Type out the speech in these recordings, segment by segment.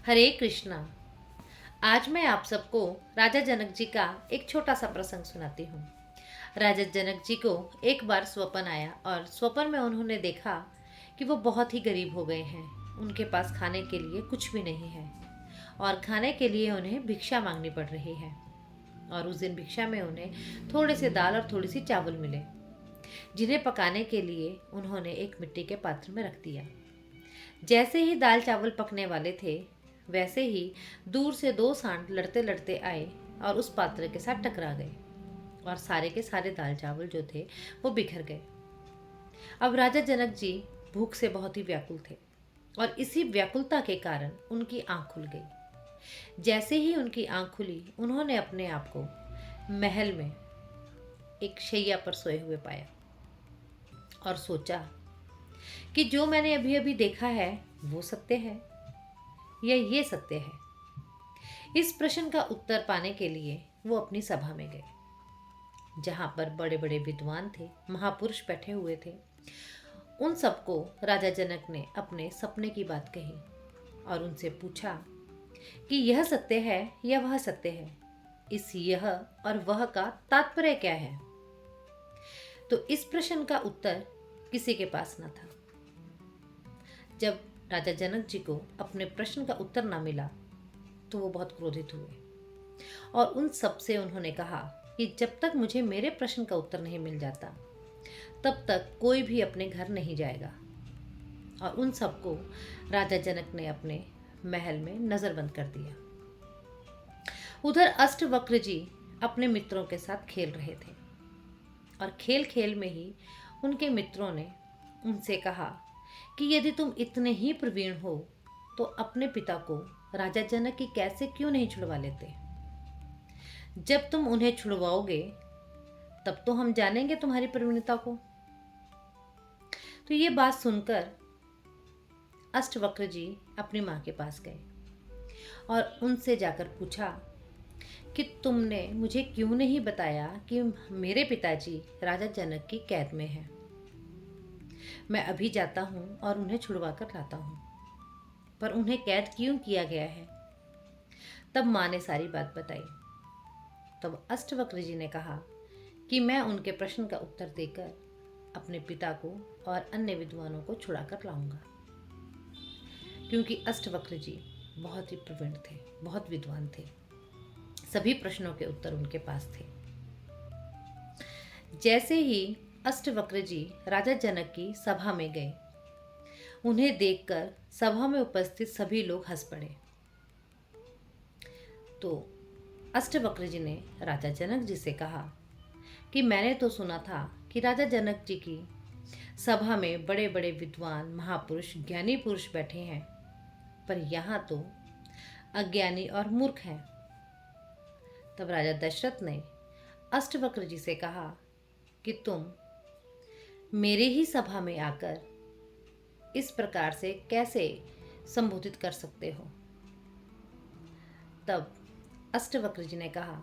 हरे कृष्णा। आज मैं आप सबको राजा जनक जी का एक छोटा सा प्रसंग सुनाती हूँ। राजा जनक जी को एक बार स्वप्न आया और स्वप्न में उन्होंने देखा कि वो बहुत ही गरीब हो गए हैं। उनके पास खाने के लिए कुछ भी नहीं है और खाने के लिए उन्हें भिक्षा मांगनी पड़ रही है। और उस दिन भिक्षा में उन्हें थोड़े से दाल और थोड़ी सी चावल मिले, जिन्हें पकाने के लिए उन्होंने एक मिट्टी के पात्र में रख दिया। जैसे ही दाल चावल पकने वाले थे, वैसे ही दूर से दो सांड लड़ते लड़ते आए और उस पात्र के साथ टकरा गए और सारे के सारे दाल चावल जो थे वो बिखर गए। अब राजा जनक जी भूख से बहुत ही व्याकुल थे और इसी व्याकुलता के कारण उनकी आंख खुल गई। जैसे ही उनकी आंख खुली, उन्होंने अपने आप को महल में एक शैया पर सोए हुए पाया और सोचा कि जो मैंने अभी अभी देखा है वो सत्य है या ये सत्य है। इस प्रश्न का उत्तर पाने के लिए वो अपनी सभा में गए, जहाँ पर बड़े बड़े विद्वान थे, महापुरुष बैठे हुए थे। उन सबको राजा जनक ने अपने सपने की बात कही और उनसे पूछा कि यह सत्य है या वह सत्य है। इस यह और वह का तात्पर्य क्या है। तो इस प्रश्न का उत्तर किसी के पास न था। जब राजा जनक जी को अपने प्रश्न का उत्तर ना मिला तो वो बहुत क्रोधित हुए और उन सब से उन्होंने कहा कि जब तक मुझे मेरे प्रश्न का उत्तर नहीं मिल जाता, तब तक कोई भी अपने घर नहीं जाएगा। और उन सबको राजा जनक ने अपने महल में नजरबंद कर दिया। उधर अष्टवक्र जी अपने मित्रों के साथ खेल रहे थे और खेल खेल में ही उनके मित्रों ने उनसे कहा कि यदि तुम इतने ही प्रवीण हो तो अपने पिता को राजा जनक की कैद से क्यों नहीं छुड़वा लेते। जब तुम उन्हें छुड़वाओगे तब तो हम जानेंगे तुम्हारी प्रवीणता को। तो ये बात सुनकर अष्टवक्र जी अपनी माँ के पास गए और उनसे जाकर पूछा कि तुमने मुझे क्यों नहीं बताया कि मेरे पिताजी राजा जनक की कैद में हैं। मैं अभी जाता हूँ और उन्हें छुड़वा कर लाता हूँ, पर उन्हें कैद क्यों किया गया है। तब माँ ने सारी बात बताई। तब अष्टवक्र जी ने कहा कि मैं उनके प्रश्न का उत्तर देकर अपने पिता को और अन्य विद्वानों को छुड़ा कर लाऊंगा, क्योंकि अष्टवक्र जी बहुत ही प्रवीण थे, बहुत विद्वान थे। सभी प्रश्नों के उत्तर उनके पास थे। जैसे ही अष्टवक्र जी राजा जनक की सभा में गए, उन्हें देखकर सभा में उपस्थित सभी लोग हंस पड़े। तो अष्टवक्र जी ने राजा जनक जी से कहा कि मैंने तो सुना था कि राजा जनक जी की सभा में बड़े बड़े विद्वान, महापुरुष, ज्ञानी पुरुष बैठे हैं, पर यहाँ तो अज्ञानी और मूर्ख हैं। तब राजा दशरथ ने अष्टवक्र जी से कहा कि तुम मेरे ही सभा में आकर इस प्रकार से कैसे संबोधित कर सकते हो। तब अष्टवक्र जी ने कहा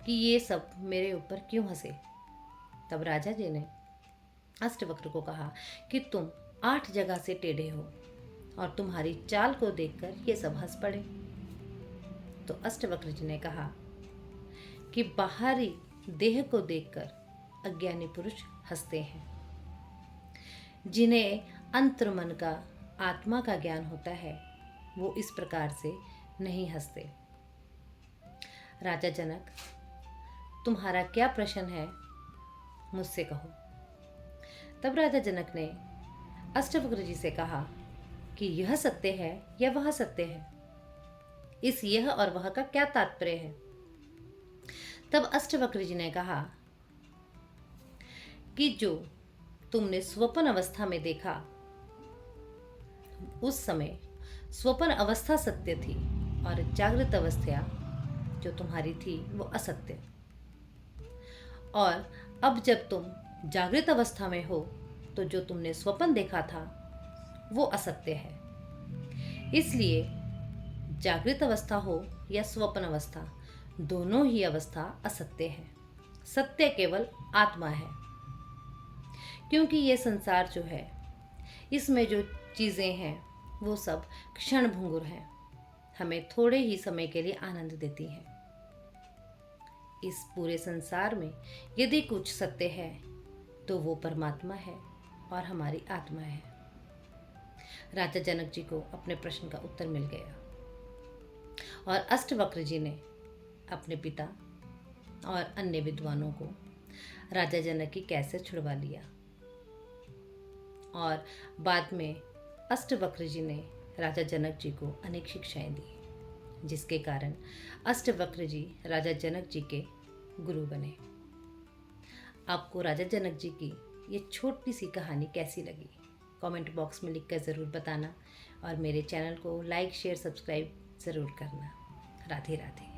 कि ये सब मेरे ऊपर क्यों हंसे। तब राजा जी ने अष्टवक्र को कहा कि तुम 8 जगह से टेढ़े हो और तुम्हारी चाल को देखकर ये सब हंस पड़े। तो अष्टवक्र जी ने कहा कि बाहरी देह को देखकर अज्ञानी पुरुष हंसते हैं, जिन्हें अंतर्मन का, आत्मा का ज्ञान होता है, वो इस प्रकार से नहीं हंसते। राजा जनक, तुम्हारा क्या प्रश्न है, मुझसे कहो। तब राजा जनक ने अष्टवक्र जी से कहा कि यह सत्य है या वह सत्य है। इस यह और वह का क्या तात्पर्य है। तब अष्टवक्र जी ने कहा कि जो तुमने स्वप्न अवस्था में देखा, उस समय स्वप्न अवस्था सत्य थी और जागृत अवस्था जो तुम्हारी थी वो असत्य। और अब जब तुम जागृत अवस्था में हो तो जो तुमने स्वप्न देखा था वो असत्य है। इसलिए जागृत अवस्था हो या स्वप्न अवस्था, दोनों ही अवस्था असत्य है। सत्य केवल आत्मा है, क्योंकि ये संसार जो है, इसमें जो चीज़ें हैं वो सब क्षणभंगुर हैं, हमें थोड़े ही समय के लिए आनंद देती हैं। इस पूरे संसार में यदि कुछ सत्य है तो वो परमात्मा है और हमारी आत्मा है। राजा जनक जी को अपने प्रश्न का उत्तर मिल गया और अष्टवक्र जी ने अपने पिता और अन्य विद्वानों को राजा जनक की कैद से छुड़वा लिया। और बाद में अष्टवक्र जी ने राजा जनक जी को अनेक शिक्षाएं दी, जिसके कारण अष्टवक्र जी राजा जनक जी के गुरु बने। आपको राजा जनक जी की ये छोटी सी कहानी कैसी लगी, कमेंट बॉक्स में लिखकर ज़रूर बताना और मेरे चैनल को लाइक शेयर सब्सक्राइब ज़रूर करना। राधे राधे।